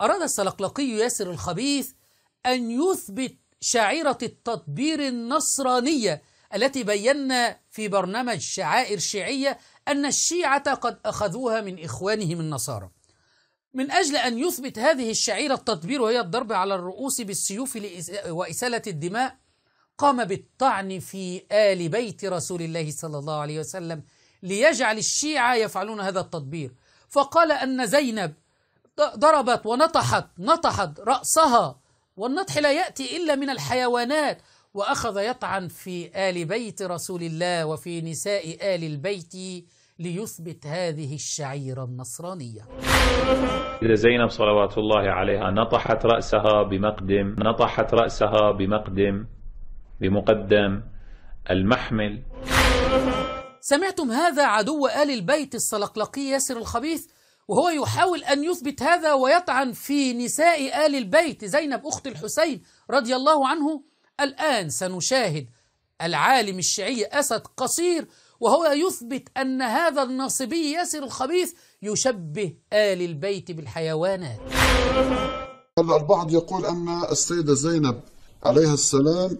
أراد السلقلقي ياسر الخبيث أن يثبت شعيرة التطبير النصرانية التي بينا في برنامج شعائر شيعية أن الشيعة قد أخذوها من إخوانهم النصارى. من أجل أن يثبت هذه الشعيرة التطبير، وهي الضرب على الرؤوس بالسيوف وإسالة الدماء، قام بالطعن في آل بيت رسول الله صلى الله عليه وسلم ليجعل الشيعة يفعلون هذا التطبير. فقال أن زينب ضربت ونطحت رأسها، والنطح لا يأتي إلا من الحيوانات، وأخذ يطعن في آل بيت رسول الله وفي نساء آل البيت ليثبت هذه الشعيرة النصرانية. إذا زينب صلوات الله عليها نطحت رأسها بمقدم المحمل. سمعتم هذا عدو آل البيت السلقلقي ياسر الخبيث وهو يحاول أن يثبت هذا ويطعن في نساء آل البيت، زينب أخت الحسين رضي الله عنه. الآن سنشاهد العالم الشيعي أسد قصير وهو يثبت أن هذا الناصبي ياسر الخبيث يشبه آل البيت بالحيوانات. البعض يقول أن السيدة زينب عليها السلام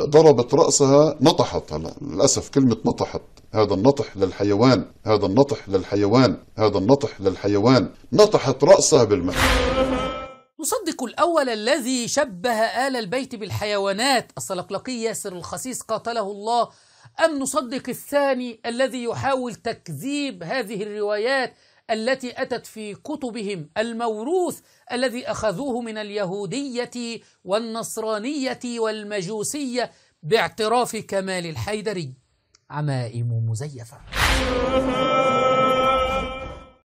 ضربت رأسها، نطحت. للأسف كلمة نطحت، هذا النطح للحيوان، نطحت رأسها بالمحمل. نصدق الأول الذي شبه آل البيت بالحيوانات السلقلقي ياسر الخسيس قاتله الله، أم نصدق الثاني الذي يحاول تكذيب هذه الروايات التي أتت في كتبهم الموروث الذي أخذوه من اليهودية والنصرانية والمجوسية باعتراف كمال الحيدري؟ عمائم مزيفة.